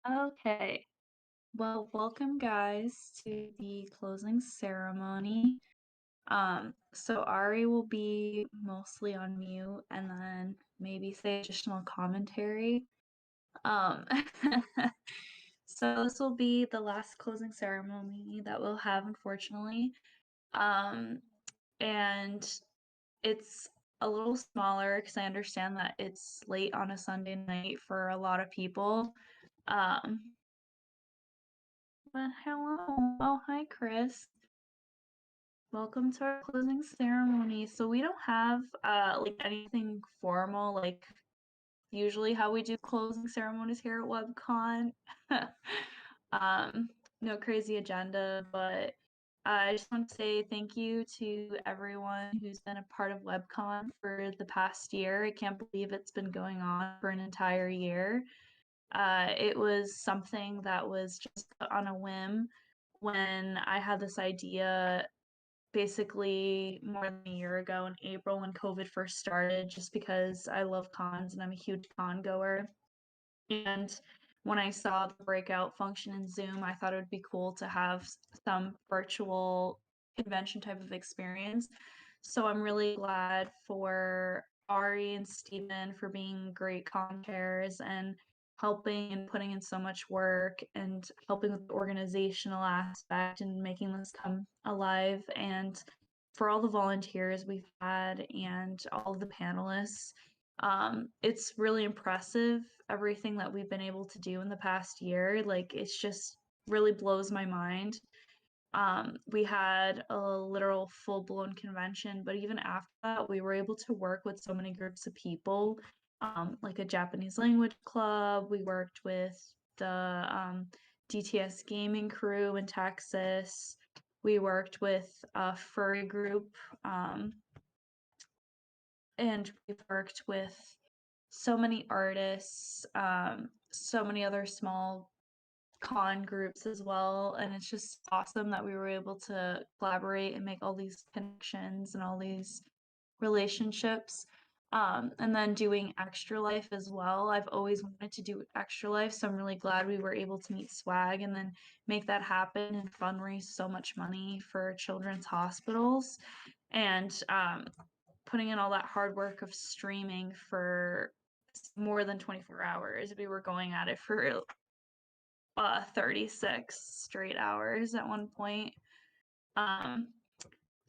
Okay. Well, welcome guys to the closing ceremony. So Ari will be mostly on mute and then maybe say additional commentary. Um, so this will be the last closing ceremony that we'll have, unfortunately. Um, and it's a little smaller because I understand that it's late on a Sunday night for a lot of people. Um, but hello. Oh, hi, Chris. Welcome to our closing ceremony. So we don't have like anything formal like usually how we do closing ceremonies here at WebCon. um, no crazy agenda, but I just want to say thank you to everyone who's been a part of WebCon for the past year. I can't believe it's been going on for an entire year. It was something that was just on a whim when I had this idea basically more than a year ago in April when COVID first started, just because I love cons and I'm a huge con goer. And when I saw the breakout function in Zoom, I thought it would be cool to have some virtual convention type of experience. So I'm really glad for Ari and Steven for being great con chairs and helping and putting in so much work and helping with the organizational aspect and making this come alive, and for all the volunteers we've had and all of the panelists. It's really impressive everything that we've been able to do in the past year. Like, it's just really blows my mind. We had a literal full-blown convention, but even after that, we were able to work with so many groups of people, like a Japanese language club. We worked with the DTS gaming crew in Texas. We worked with a furry group, and we've worked with so many artists, so many other small con groups as well. And it's just awesome that we were able to collaborate and make all these connections and all these relationships. And then doing Extra Life as well. I've always wanted to do Extra Life, so I'm really glad we were able to meet Swag and then make that happen and fundraise so much money for children's hospitals. And putting in all that hard work of streaming for more than 24 hours. We were going at it for 36 straight hours at one point. Um,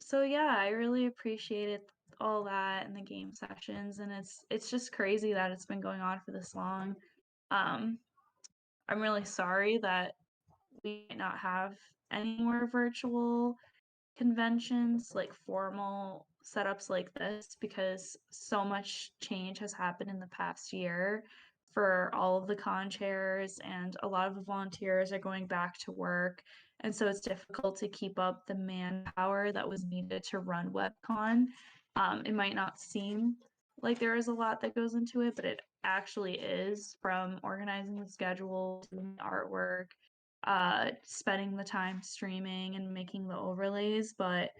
so yeah, I really appreciated all that and the game sessions, and it's just crazy that it's been going on for this long. Um, I'm really sorry that we might not have any more virtual conventions, like formal setups like this, because so much change has happened in the past year for all of the con chairs, and a lot of the volunteers are going back to work. And so it's difficult to keep up the manpower that was needed to run WebCon. It might not seem like there is a lot that goes into it, but it actually is, from organizing the schedule, doing the artwork, spending the time streaming and making the overlays. But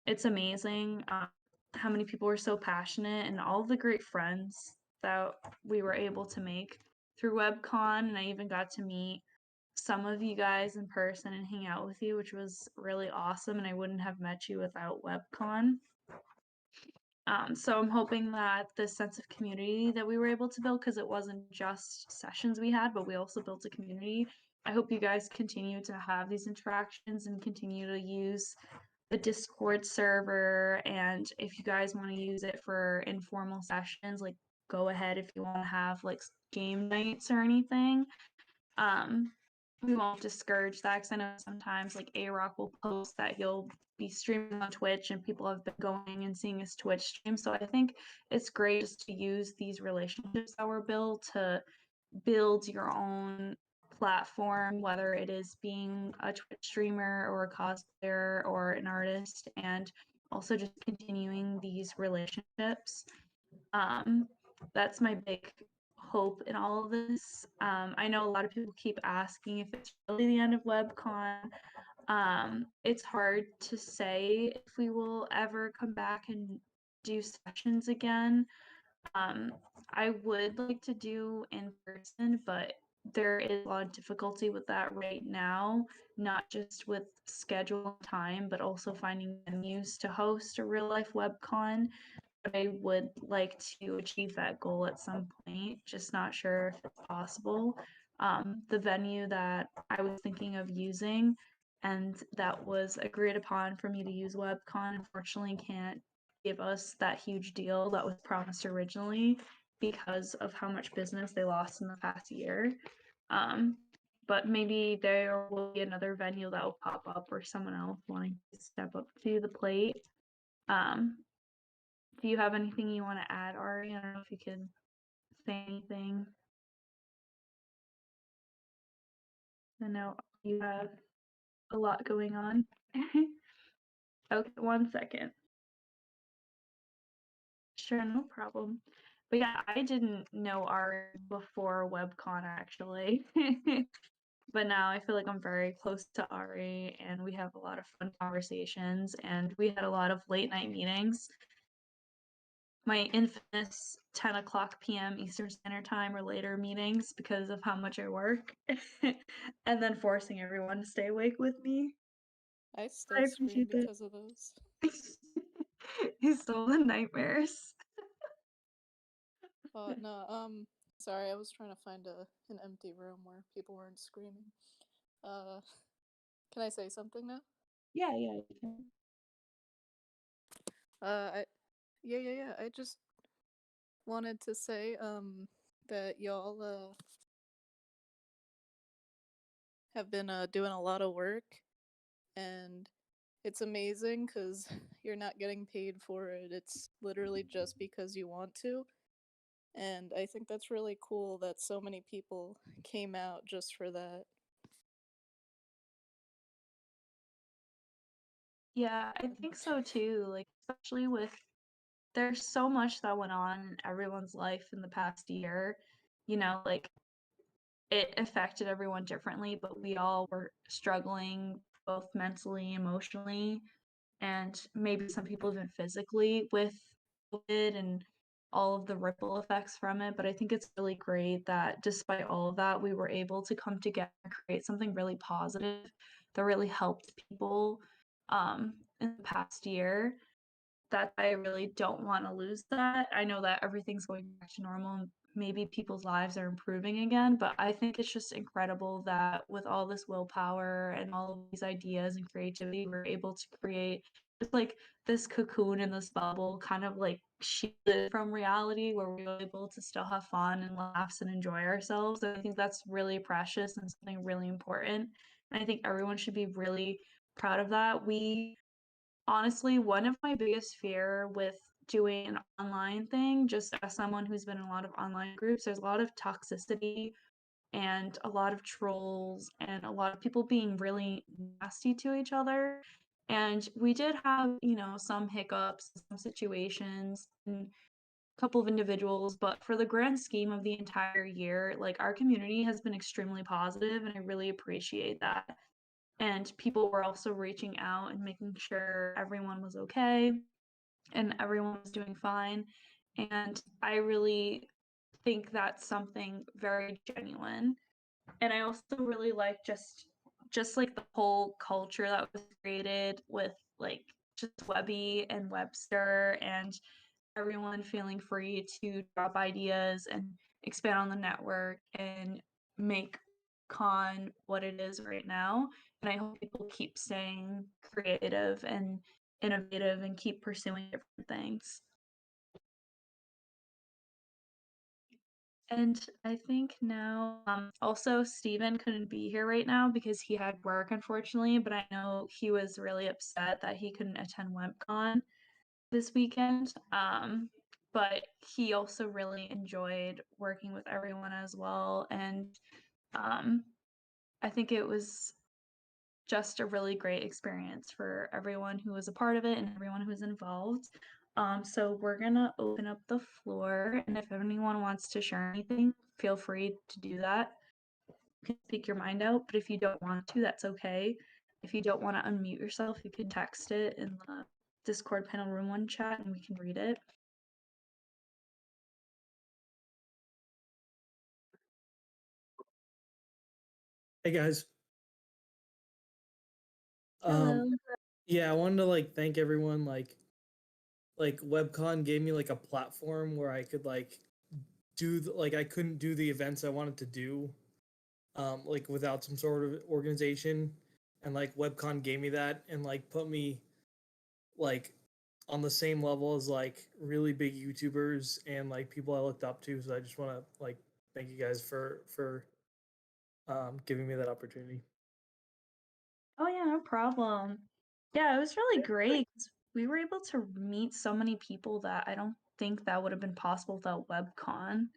it's amazing how many people were so passionate and all the great friends that we were able to make through WebCon. And I even got to meet some of you guys in person and hang out with you, which was really awesome. And I wouldn't have met you without WebCon. So I'm hoping that this sense of community that we were able to build, because it wasn't just sessions we had, but we also built a community. I hope you guys continue to have these interactions and continue to use the Discord server. And if you guys want to use it for informal sessions, like, go ahead if you want to have like game nights or anything. Um, we won't discourage that, because I know sometimes like A-Rock will post that he'll be streaming on Twitch and people have been going and seeing his Twitch stream. So I think it's great just to use these relationships that were built to build your own platform, whether it is being a Twitch streamer or a cosplayer or an artist, and also just continuing these relationships. Um, that's my big hope in all of this. I know a lot of people keep asking if it's really the end of WebCon. It's hard to say if we will ever come back and do sessions again. I would like to do in person, but there is a lot of difficulty with that right now, not just with schedule and time, but also finding venues to host a real life webcon. But I would like to achieve that goal at some point, just not sure if it's possible. The venue that I was thinking of using and that was agreed upon for me to use WebCon unfortunately can't give us that huge deal that was promised originally because of how much business they lost in the past year. Um, but maybe there will be another venue that will pop up or someone else wanting to step up to the plate. Um, do you have anything you want to add, Ari? I don't know if you could say anything. I know you have a lot going on. Okay, 1 second. Sure, no problem. But yeah, I didn't know Ari before WebCon actually. But now I feel like I'm very close to Ari and we have a lot of fun conversations and we had a lot of late night meetings. My infamous 10 o'clock p.m. Eastern Standard Time or later meetings because of how much I work. And then forcing everyone to stay awake with me. I I still scream appreciate that. because of those. He's still the nightmares. No, sorry, I was trying to find an empty room where people weren't screaming. Uh, can I say something now? Yeah. Yeah. I just wanted to say, that y'all, have been, doing a lot of work, and it's amazing because you're not getting paid for it. It's literally just because you want to. And I think that's really cool that so many people came out just for that. Yeah, I think so too. Like, especially with there's so much that went on in everyone's life in the past year. Like it affected everyone differently, but we all were struggling both mentally, emotionally, and maybe some people even physically with COVID and all of the ripple effects from it. But I think it's really great that despite all of that, we were able to come together and create something really positive that really helped people in the past year. That I really don't want to lose that. I know that everything's going back to normal and maybe people's lives are improving again, but I think it's just incredible that with all this willpower and all of these ideas and creativity, we're able to create just like this cocoon in this bubble, kind of like shielded from reality, where we're able to still have fun and laughs and enjoy ourselves. And I think that's really precious and something really important. And I think everyone should be really proud of that. Honestly, one of my biggest fear with doing an online thing, just as someone who's been in a lot of online groups, there's a lot of toxicity and a lot of trolls and a lot of people being really nasty to each other. And we did have, some hiccups, some situations, and a couple of individuals, but for the grand scheme of the entire year, like our community has been extremely positive, and I really appreciate that. And people were also reaching out and making sure everyone was okay and everyone was doing fine. And I really think that's something very genuine. And I also really like just like the whole culture that was created with like just Webby and Webster and everyone feeling free to drop ideas and expand on the network and make con what it is right now. And I hope people keep staying creative and innovative and keep pursuing different things. And I think now, also Steven couldn't be here right now because he had work, unfortunately, but I know he was really upset that he couldn't attend WebCon this weekend. But he also really enjoyed working with everyone as well. And um, I think it was just a really great experience for everyone who was a part of it and everyone who was involved. So we're gonna open up the floor, and if anyone wants to share anything, feel free to do that. You can speak your mind out, but if you don't want to, that's okay. If you don't want to unmute yourself, you can text it in the Discord panel room one chat and we can read it. Hey guys. Hello. Yeah, I wanted to like thank everyone. Like WebCon gave me like a platform where I could like like I couldn't do the events I wanted to do, like without some sort of organization, and like WebCon gave me that and like put me like on the same level as like really big YouTubers and like people I looked up to. So I just want to like thank you guys for giving me that opportunity. Oh yeah, no problem. Yeah, it was really great 'cause we were able to meet so many people that I don't think that would have been possible without WebCon.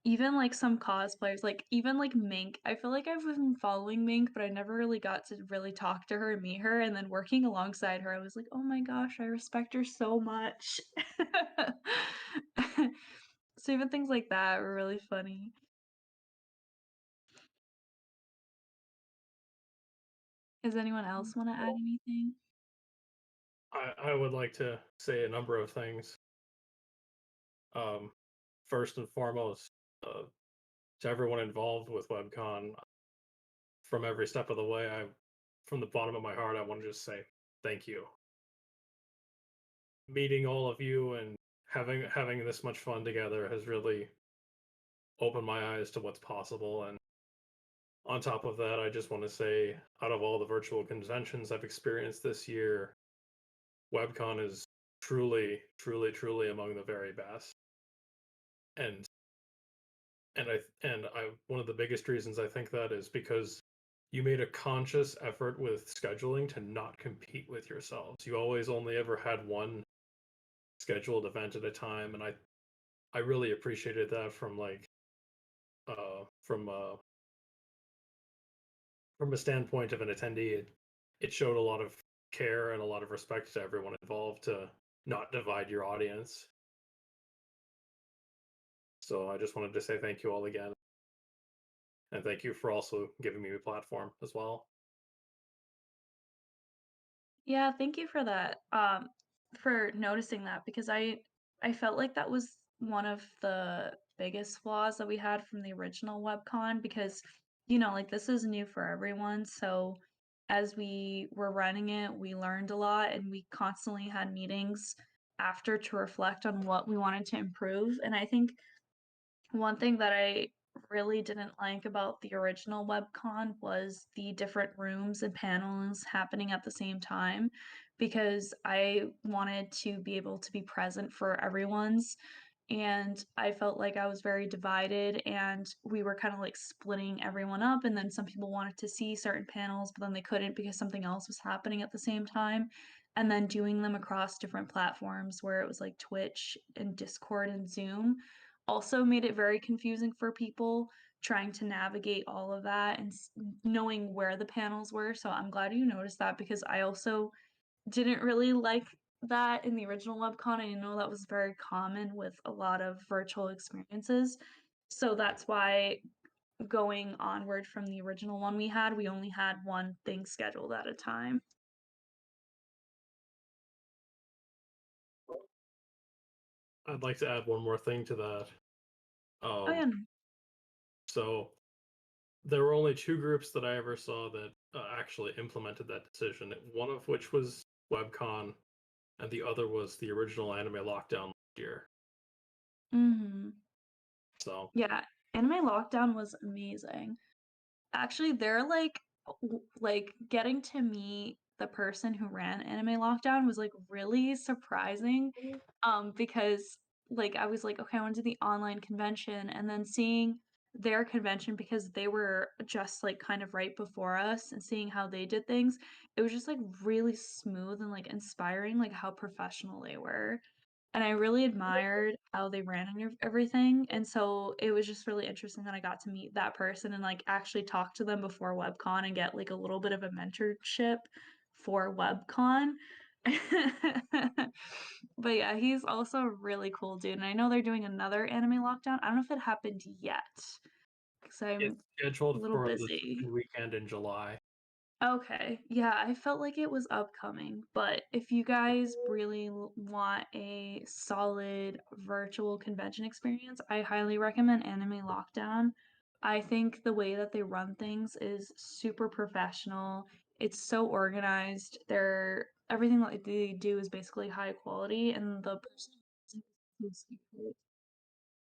Even like some cosplayers, like even like Mink. I feel like I've been following Mink, but I never really got to really talk to her and meet her. And then working alongside her, I was like, oh my gosh, I respect her so much. So even things like that were really funny. Does anyone else want to add anything? I would like to say a number of things. Um, First and foremost, to everyone involved with WebCon, from every step of the way, from the bottom of my heart, I want to just say thank you. Meeting all of you and having this much fun together has really opened my eyes to what's possible. And on top of that, I just want to say, out of all the virtual conventions I've experienced this year, WebCon is truly, truly, truly among the very best. And and I one of the biggest reasons I think that is because you made a conscious effort with scheduling to not compete with yourselves. You always only ever had one scheduled event at a time, and I really appreciated that from like uh from uh from a standpoint of an attendee. It showed a lot of care and a lot of respect to everyone involved to not divide your audience. So I just wanted to say thank you all again, and thank you for also giving me a platform as well. Yeah, thank you for that. For noticing that because I felt like that was one of the biggest flaws that we had from the original WebCon because like this is new for everyone. So as we were running it, we learned a lot and we constantly had meetings after to reflect on what we wanted to improve. And I think one thing that I really didn't like about the original WebCon was the different rooms and panels happening at the same time because I wanted to be able to be present for everyone's and I felt like I was very divided and we were kind of like splitting everyone up and then some people wanted to see certain panels but then they couldn't because something else was happening at the same time and then doing them across different platforms where it was like Twitch and Discord and Zoom also made it very confusing for people trying to navigate all of that and knowing where the panels were. So I'm glad you noticed that because I also didn't really like that in the original WebCon. I know that was very common with a lot of virtual experiences. So that's why going onward from the original one we only had one thing scheduled at a time. I'd like to add one more thing to that. Oh Um, yeah. so there were only two groups that I ever saw that actually implemented that decision. One of which was WebCon, and the other was the original anime lockdown last year. Mhm. So Yeah, Anime Lockdown was amazing. Actually, they're like getting to meet the person who ran Anime Lockdown was like really surprising. Because like I was like, okay, I want to do the online convention and then seeing their convention because they were just like kind of right before us and seeing how they did things, it was just like really smooth and like inspiring, like how professional they were. And I really admired how they ran and everything, and so it was just really interesting that I got to meet that person and, like, actually talk to them before WebCon and get, like, a little bit of a mentorship for WebCon. But, yeah, he's also a really cool dude, and I know they're doing another Anime Lockdown. I don't know if it happened yet because 'cause I'm it's a scheduled little for the busy. second weekend in July. Okay. Yeah, I felt like it was upcoming, but if you guys really want a solid virtual convention experience, I highly recommend Anime Lockdown. I think the way that they run things is super professional. It's so organized. Everything that they do is basically high quality, and the person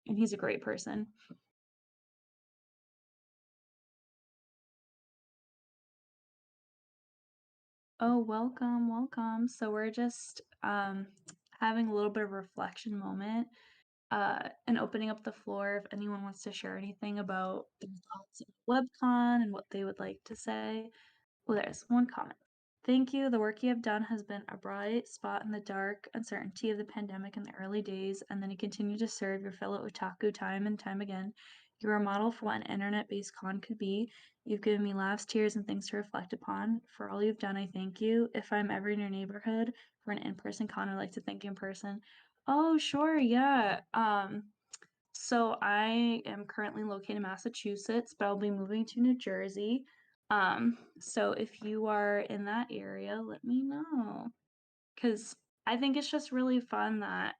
and he's a great person. Oh, welcome, welcome. So we're just having a little bit of a reflection moment and opening up the floor if anyone wants to share anything about their thoughts of WebCon and what they would like to say. Well, there's one comment. Thank you. The work you have done has been a bright spot in the dark uncertainty of the pandemic in the early days, and then you continue to serve your fellow otaku time and time again. You are a model for what an internet-based con could be. You've given me laughs, tears, and things to reflect upon. For all you've done, I thank you. If I'm ever in your neighborhood for an in-person con, I'd like to thank you in person. Oh, sure, yeah. So I am currently located in Massachusetts, but I'll be moving to New Jersey. So if you are in that area, let me know. Because I think it's just really fun that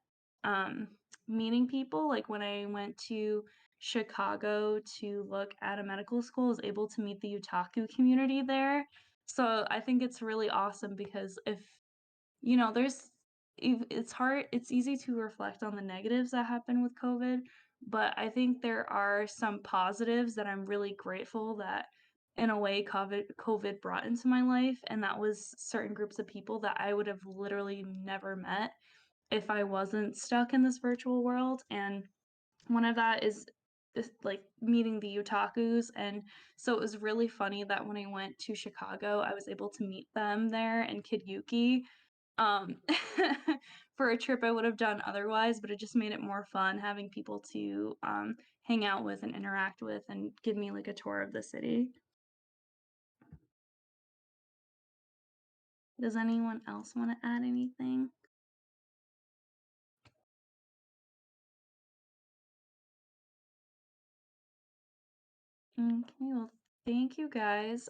meeting people, like when I went to Chicago to look at a medical school, I was able to meet the otaku community there. So I think it's really awesome because if it's hard, it's easy to reflect on the negatives that happen with COVID, but I think there are some positives that I'm really grateful that in a way COVID brought into my life, and that was certain groups of people that I would have literally never met if I wasn't stuck in this virtual world. And one of that is like meeting the otakus. And so it was really funny that when I went to Chicago, I was able to meet them there in Kidyuki, um, for a trip I would have done otherwise, but it just made it more fun having people to hang out with and interact with and give me like a tour of the city. Does anyone else want to add anything? Okay, well, thank you guys.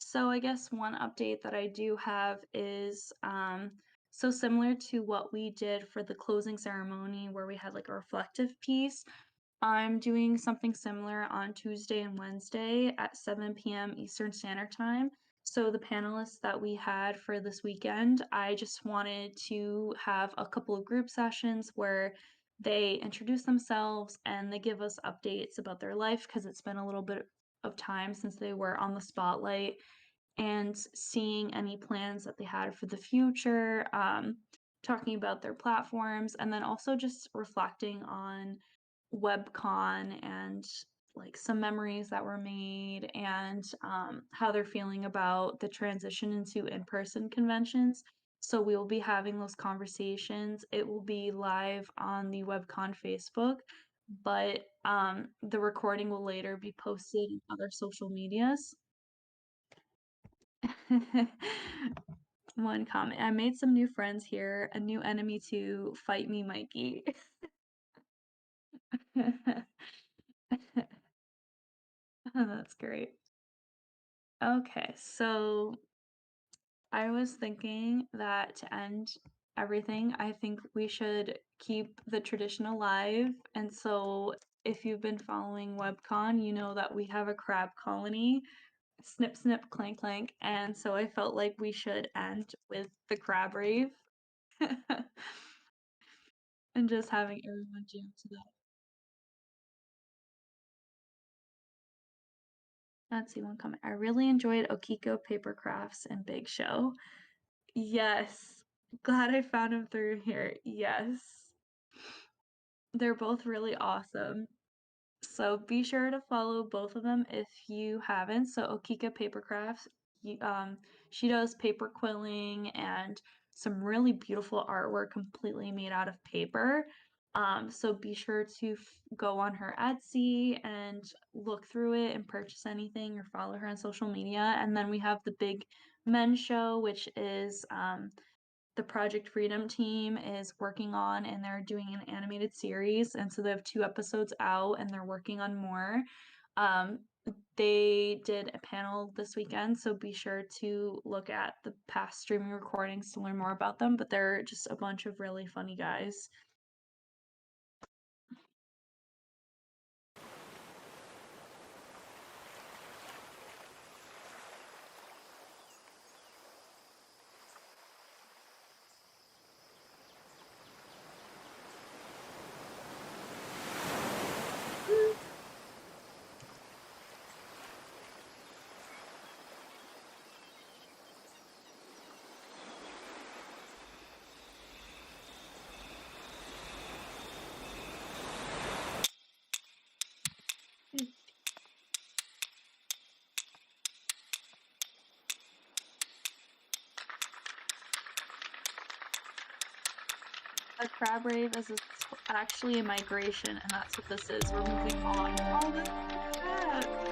So I guess one update that I do have is so similar to what we did for the closing ceremony where we had like a reflective piece. I'm doing something similar on Tuesday and Wednesday at 7 p.m. Eastern Standard Time. So the panelists that we had for this weekend, I just wanted to have a couple of group sessions where they introduce themselves and they give us updates about their life because it's been a little bit of time since they were on the spotlight, and seeing any plans that they had for the future, talking about their platforms, and then also just reflecting on WebCon and like some memories that were made, and how they're feeling about the transition into in-person conventions. So we will be having those conversations. It will be live on the WebCon Facebook, but the recording will later be posted in other social medias. One comment. I made some new friends here. A new enemy to fight me, Mikey. That's great. Okay, so I was thinking that to end everything, I think we should keep the tradition alive. And so if you've been following WebCon, you know that we have a crab colony. Snip, snip, clank, clank. And so I felt like we should end with the crab rave. And just having everyone jam to that. Let's see one comment. I really enjoyed Okiko Paper Crafts and Big Show. Yes. Glad I found him through here. Yes. They're both really awesome. So be sure to follow both of them if you haven't. So Okika Paper Crafts, she does paper quilling and some really beautiful artwork completely made out of paper. So be sure to go on her Etsy and look through it and purchase anything, or follow her on social media. And then we have the Big Men Show, which is the Project Freedom team is working on, and they're doing an animated series, and so they have 2 episodes out and they're working on more. They did a panel this weekend, so be sure to look at the past streaming recordings to learn more about them, but they're just a bunch of really funny guys. a crab rave is actually a migration, and that's what this is. We're moving on. Oh, this is crab.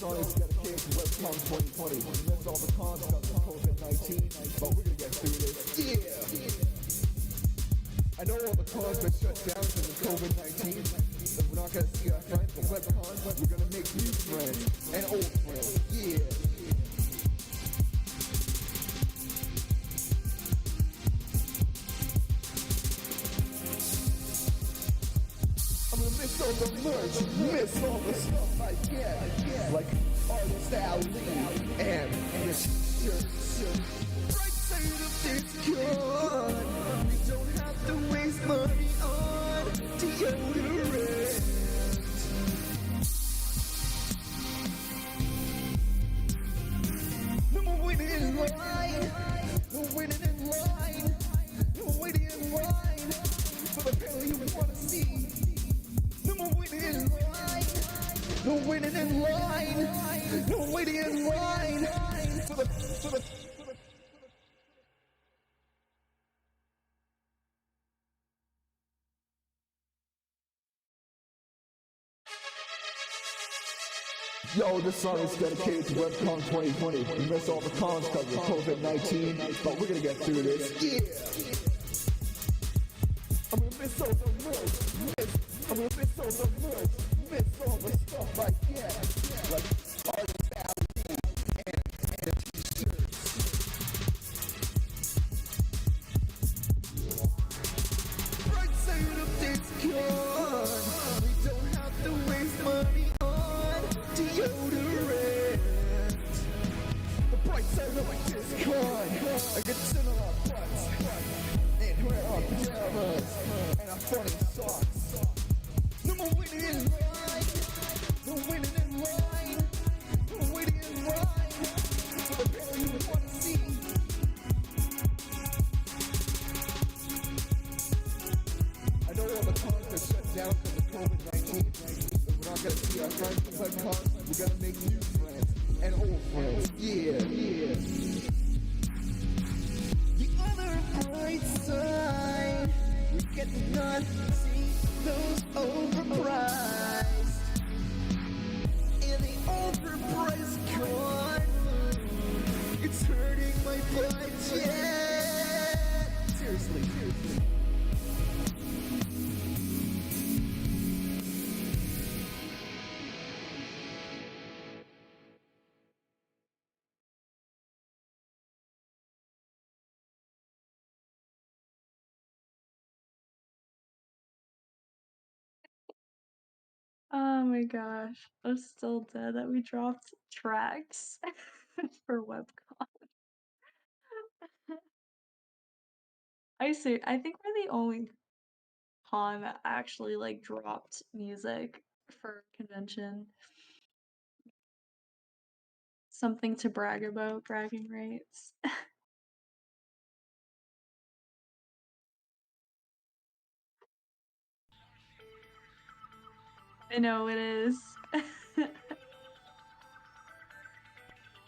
song is dedicated to WebCon 2020. We missed all the cons because of COVID-19, but we're gonna get through this. Yeah! I know all the cons been shut down because of COVID-19, so we're not gonna see our friends at WebCon, but we're gonna make new friends and old friends. Yeah! I'm gonna miss all the merch, miss all the stuff I get, like Artist Alley and the shirts. Right side of this gun, we don't have to waste money on deodorant. No more waiting in line, no waiting in line, no waiting in line for the panel you wanna see. No more waiting in line. No waiting in line. No waiting in line for the. Yo, this song is dedicated to WebCon 2020. We missed all the cons because of COVID-19, but we're gonna get through this. Yeah! I'm gonna miss all the merch. I'm gonna miss all the merch. Miss all the stuff I get. Like Artist Alley and the t-shirts. Right side of this gun. We don't have to waste money on deodorant. The bright side of this gun. I get to sit on our butts and wear our pajamas and our funny socks. No more waiting in line. No waiting in line. No waiting in line for the panel you want to see. I know all the cons are shut down because of COVID-19. But we're not gonna see our friends from WebCon. We're gonna make new friends and old friends. Yeah, yeah. The other bright side, we get to not see those overpriced. And the overpriced con, it's hurting my budget. Seriously. Oh my gosh, I'm still dead that we dropped tracks for WebCon. I think we're the only con that actually like dropped music for convention. Something to brag about, bragging rights. I know it is.